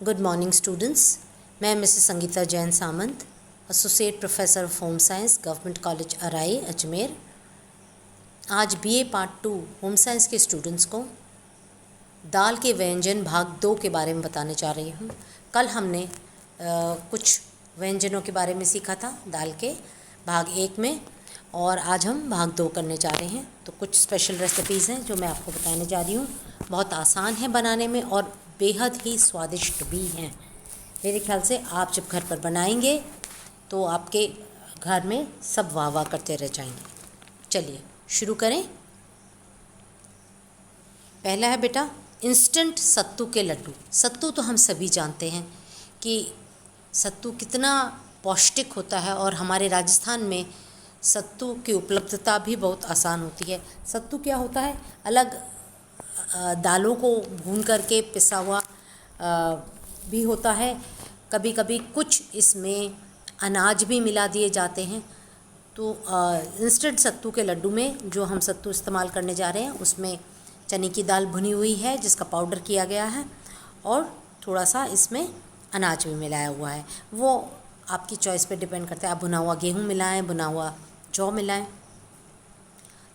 Good morning students. मैं Mrs Sangeeta Jain Samant, associate professor of home science, government college Arai, Ajmer. आज BA part 2 home science के students को दाल के व्यंजन भाग 2 के बारे में बताने जा रही हूँ। कल हमने कुछ व्यंजनों के बारे में सीखा था दाल के भाग 1 में, और आज हम भाग 2 करने जा रहे हैं। तो कुछ स्पेशल रेसिपीज़ हैं जो मैं आपको बताने जा रही हूँ। बहुत आसान है बनाने में और बेहद ही स्वादिष्ट भी हैं। मेरे ख्याल से आप जब घर पर बनाएंगे तो आपके घर में सब वाह वाह करते रह जाएंगे। चलिए शुरू करें। पहला है बेटा इंस्टेंट सत्तू के लड्डू। सत्तू तो हम सभी जानते हैं कि सत्तू कितना पौष्टिक होता है, और हमारे राजस्थान में सत्तू की उपलब्धता भी बहुत आसान होती है। सत्तू क्या होता है, अलग दालों को भून करके पिसा हुआ भी होता है। कभी कभी कुछ इसमें अनाज भी मिला दिए जाते हैं। तो इंस्टेंट सत्तू के लड्डू में जो हम सत्तू इस्तेमाल करने जा रहे हैं उसमें चने की दाल भुनी हुई है जिसका पाउडर किया गया है, और थोड़ा सा इसमें अनाज भी मिलाया हुआ है। वो आपकी चॉइस पे डिपेंड करता है। आप भुना हुआ गेहूँ मिलाएं, भुना हुआ जौ मिलाएं,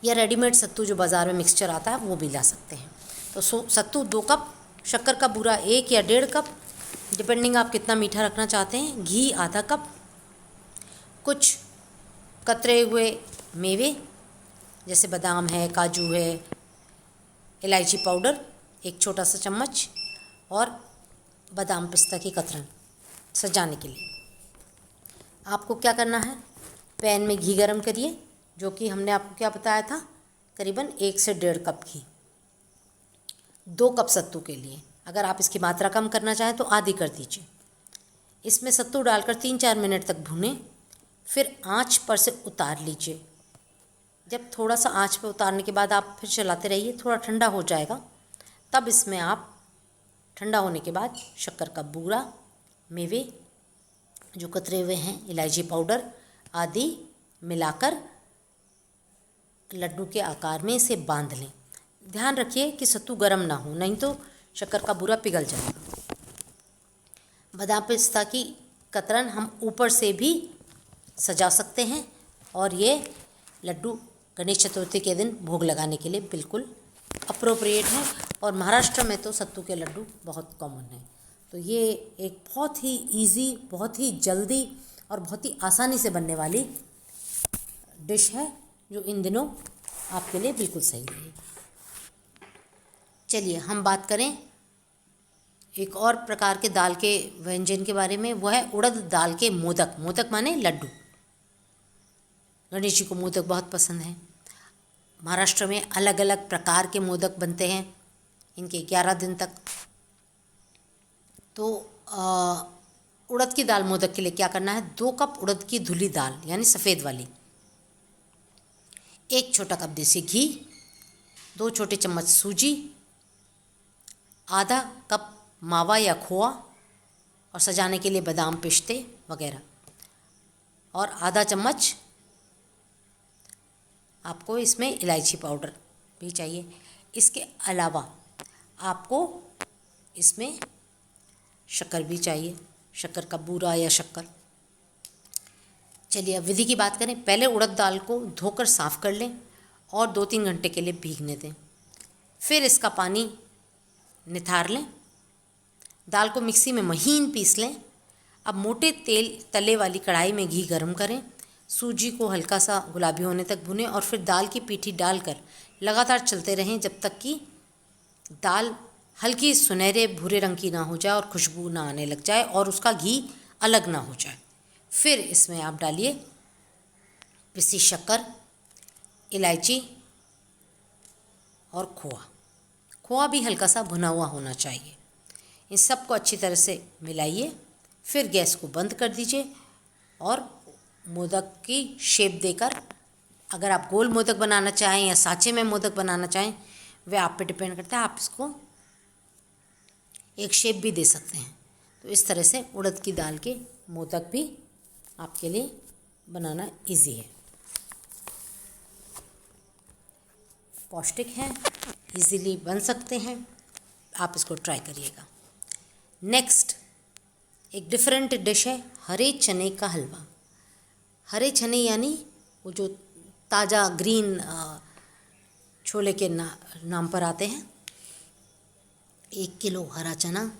या रेडीमेड सत्तू जो बाज़ार में मिक्सचर आता है वो भी ला सकते हैं। तो सत्तू 2 कप, शक्कर का बूरा 1 या 1.5 कप, डिपेंडिंग आप कितना मीठा रखना चाहते हैं, घी आधा कप, कुछ कतरे हुए मेवे जैसे बादाम है, काजू है, इलायची पाउडर 1 छोटा सा चम्मच, और बादाम पिस्ता की कतरन सजाने के लिए। आपको क्या करना है, पैन में घी गरम करिए, जो कि हमने आपको क्या बताया था, करीबन 1 से 1.5 कप घी 2 कप सत्तू के लिए। अगर आप इसकी मात्रा कम करना चाहें तो आधी कर दीजिए। इसमें सत्तू डालकर 3-4 मिनट तक भूनें, फिर आंच पर से उतार लीजिए। जब थोड़ा सा आंच पर उतारने के बाद आप फिर चलाते रहिए, थोड़ा ठंडा हो जाएगा, तब इसमें आप ठंडा होने के बाद शक्कर का बूरा, मेवे जो कतरे हुए हैं, इलायची पाउडर आदि मिलाकर लड्डू के आकार में इसे बांध लें। ध्यान रखिए कि सत्तू गर्म ना हो, नहीं तो शक्कर का बूरा पिघल जाएगा। बादाम पिस्ता की कतरन हम ऊपर से भी सजा सकते हैं, और ये लड्डू गणेश चतुर्थी के दिन भोग लगाने के लिए बिल्कुल अप्रोप्रिएट है। और महाराष्ट्र में तो सत्तू के लड्डू बहुत कॉमन है। तो ये एक बहुत ही इजी, बहुत ही जल्दी और बहुत ही आसानी से बनने वाली डिश है, जो इन दिनों आपके लिए बिल्कुल सही है। चलिए हम बात करें एक और प्रकार के दाल के व्यंजन के बारे में। वह है उड़द दाल के मोदक। मोदक माने लड्डू। गणेश जी को मोदक बहुत पसंद है। महाराष्ट्र में अलग अलग प्रकार के मोदक बनते हैं इनके 11 दिन तक। तो उड़द की दाल मोदक के लिए क्या करना है, 2 कप उड़द की धुली दाल यानी सफ़ेद वाली, 1 छोटा कप देसी घी, 2 छोटे चम्मच सूजी, आधा कप मावा या खोआ, और सजाने के लिए बादाम पिस्ते वगैरह, और आधा चम्मच आपको इसमें इलायची पाउडर भी चाहिए। इसके अलावा आपको इसमें शक्कर भी चाहिए, शक्कर का बूरा या शक्कर। चलिए अब विधि की बात करें। पहले उड़द दाल को धोकर साफ़ कर लें और 2-3 घंटे के लिए भीगने दें। फिर इसका पानी निथार लें। दाल को मिक्सी में महीन पीस लें। अब मोटे तेल तले वाली कढ़ाई में घी गरम करें, सूजी को हल्का सा गुलाबी होने तक भुनें, और फिर दाल की पीठी डालकर लगातार चलते रहें जब तक कि दाल हल्की सुनहरे भूरे रंग की ना हो जाए और खुशबू ना आने लग जाए और उसका घी अलग ना हो जाए। फिर इसमें आप डालिए पिसी शक्कर, इलायची और खोआ। खोआ भी हल्का सा भुना हुआ होना चाहिए। इन सबको अच्छी तरह से मिलाइए, फिर गैस को बंद कर दीजिए, और मोदक की शेप देकर, अगर आप गोल मोदक बनाना चाहें या सांचे में मोदक बनाना चाहें, वह आप पे डिपेंड करता है। आप इसको एक शेप भी दे सकते हैं। तो इस तरह से उड़द की दाल के मोदक भी आपके लिए बनाना इजी है, पौष्टिक हैं, इजीली बन सकते हैं। आप इसको ट्राई करिएगा। नेक्स्ट एक डिफरेंट डिश है हरे चने का हलवा। हरे चने यानी वो जो ताज़ा ग्रीन छोले के नाम पर आते हैं। 1 किलो हरा चना,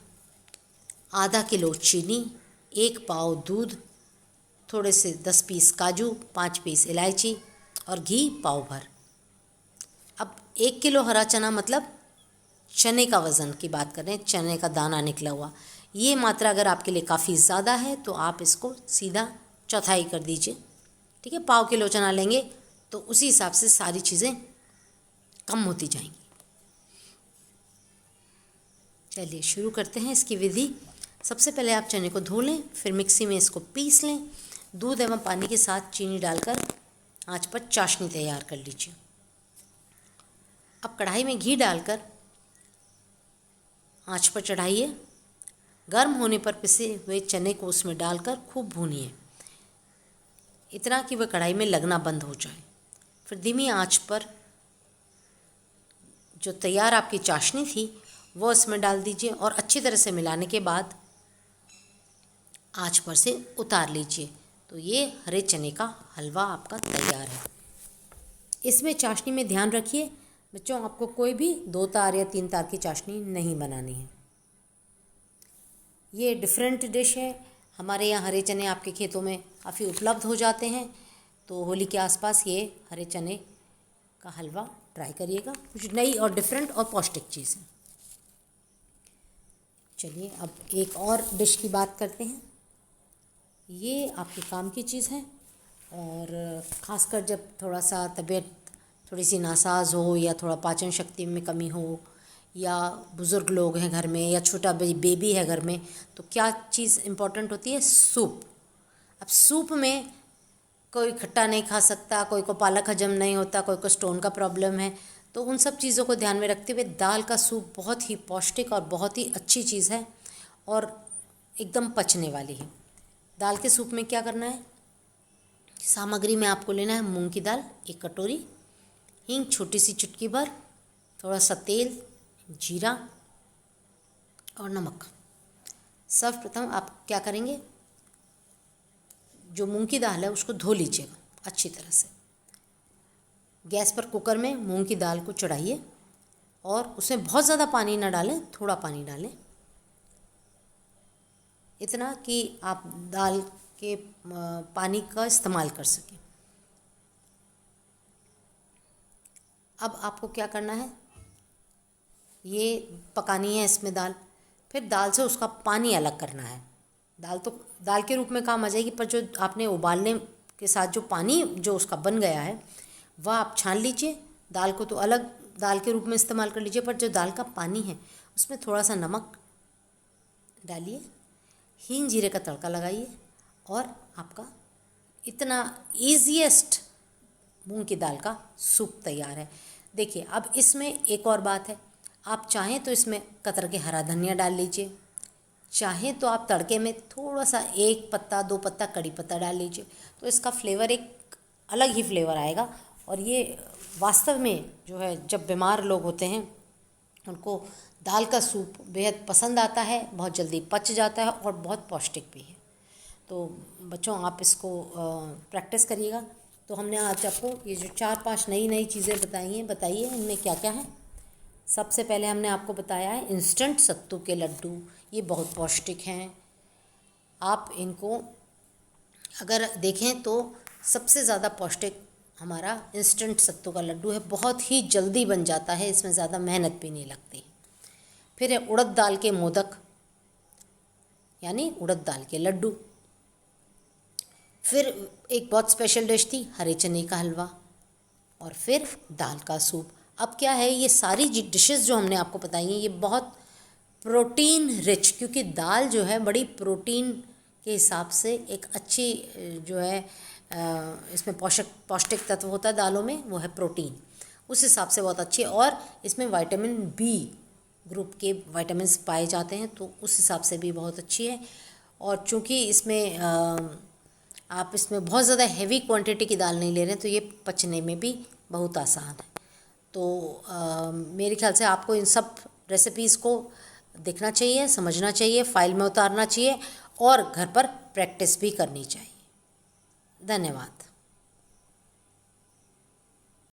आधा किलो चीनी, 1 पाव दूध, थोड़े से 10 पीस काजू, 5 पीस इलायची और घी पाव भर। अब 1 किलो हरा चना मतलब चने का वज़न की बात कर रहे हैं, चने का दाना निकला हुआ। ये मात्रा अगर आपके लिए काफ़ी ज़्यादा है तो आप इसको सीधा चौथाई कर दीजिए, ठीक है। पाव किलो चना लेंगे तो उसी हिसाब से सारी चीज़ें कम होती जाएंगी। चलिए शुरू करते हैं इसकी विधि। सबसे पहले आप चने को धो लें, फिर मिक्सी में इसको पीस लें। दूध एवं पानी के साथ चीनी डालकर आंच पर चाशनी तैयार कर लीजिए। अब कढ़ाई में घी डालकर आंच पर चढ़ाइए। गर्म होने पर पिसे हुए चने को उसमें डालकर खूब भूनिए, इतना कि वह कढ़ाई में लगना बंद हो जाए। फिर धीमी आंच पर जो तैयार आपकी चाशनी थी वो इसमें डाल दीजिए और अच्छी तरह से मिलाने के बाद आंच पर से उतार लीजिए। तो ये हरे चने का हलवा आपका तैयार है। इसमें चाशनी में ध्यान रखिए बच्चों, आपको कोई भी 2 तार या 3 तार की चाशनी नहीं बनानी है। ये डिफरेंट डिश है। हमारे यहाँ हरे चने आपके खेतों में काफ़ी उपलब्ध हो जाते हैं, तो होली के आसपास ये हरे चने का हलवा ट्राई करिएगा। कुछ नई और डिफरेंट और पौष्टिक चीज़ है। चलिए अब एक और डिश की बात करते हैं। ये आपके काम की चीज़ है और ख़ासकर जब थोड़ा सा तबीयत थोड़ी सी नासाज हो या थोड़ा पाचन शक्ति में कमी हो या बुज़ुर्ग लोग हैं घर में या छोटा बेबी है घर में, तो क्या चीज़ इम्पोर्टेंट होती है? सूप। अब सूप में कोई खट्टा नहीं खा सकता, कोई को पालक हजम नहीं होता, कोई को स्टोन का प्रॉब्लम है, तो उन सब चीज़ों को ध्यान में रखते हुए दाल का सूप बहुत ही पौष्टिक और बहुत ही अच्छी चीज़ है और एकदम पचने वाली है। दाल के सूप में क्या करना है? सामग्री में आपको लेना है मूंग की दाल 1 कटोरी, हींग छोटी सी चुटकी भर, थोड़ा सा तेल, जीरा और नमक। सर्वप्रथम आप क्या करेंगे, जो मूंग की दाल है उसको धो लीजिएगा अच्छी तरह से। गैस पर कुकर में मूंग की दाल को चढ़ाइए और उसमें बहुत ज़्यादा पानी ना डालें, थोड़ा पानी डालें, इतना कि आप दाल के पानी का इस्तेमाल कर सकें। अब आपको क्या करना है, ये पकानी है इसमें दाल, फिर दाल से उसका पानी अलग करना है। दाल तो दाल के रूप में काम आ जाएगी, पर जो आपने उबालने के साथ जो पानी जो उसका बन गया है वह आप छान लीजिए। दाल को तो अलग दाल के रूप में इस्तेमाल कर लीजिए, पर जो दाल का पानी है उसमें थोड़ा सा नमक डालिए, हींग जीरे का तड़का लगाइए और आपका इतना ईजीएस्ट मूंग की दाल का सूप तैयार है। देखिए अब इसमें एक और बात है, आप चाहें तो इसमें कतर के हरा धनिया डाल लीजिए, चाहें तो आप तड़के में थोड़ा सा 1 पत्ता 2 पत्ता कड़ी पत्ता डाल लीजिए, तो इसका फ्लेवर एक अलग ही फ्लेवर आएगा। और ये वास्तव में जो है जब बीमार लोग होते हैं उनको दाल का सूप बेहद पसंद आता है, बहुत जल्दी पच जाता है और बहुत पौष्टिक भी है। तो बच्चों आप इसको प्रैक्टिस करिएगा। तो हमने आज आपको ये जो 4-5 नई चीज़ें बताई हैं, बताइए इनमें क्या क्या है। सबसे पहले हमने आपको बताया है इंस्टेंट सत्तू के लड्डू, ये बहुत पौष्टिक हैं। आप इनको अगर देखें तो सबसे ज़्यादा पौष्टिक हमारा इंस्टेंट सत्तू का लड्डू है, बहुत ही जल्दी बन जाता है, इसमें ज़्यादा मेहनत भी नहीं लगती। फिर है उड़द दाल के मोदक यानी उड़द दाल के लड्डू। फिर एक बहुत स्पेशल डिश थी हरे चने का हलवा और फिर दाल का सूप। अब क्या है, ये सारी डिशेस जो हमने आपको बताई हैं ये बहुत प्रोटीन रिच, क्योंकि दाल जो है बड़ी प्रोटीन के हिसाब से एक अच्छी जो है इसमें पौष्टिक तत्व होता है दालों में, वो है प्रोटीन, उस हिसाब से बहुत अच्छी है। और इसमें विटामिन बी ग्रुप के विटामिन्स पाए जाते हैं, तो उस हिसाब से भी बहुत अच्छी है। और चूँकि इसमें आप इसमें बहुत ज़्यादा हैवी क्वांटिटी की दाल नहीं ले रहे हैं, तो ये पचने में भी बहुत आसान है। तो मेरे ख्याल से आपको इन सब रेसिपीज़ को देखना चाहिए, समझना चाहिए, फाइल में उतारना चाहिए और घर पर प्रैक्टिस भी करनी चाहिए। धन्यवाद।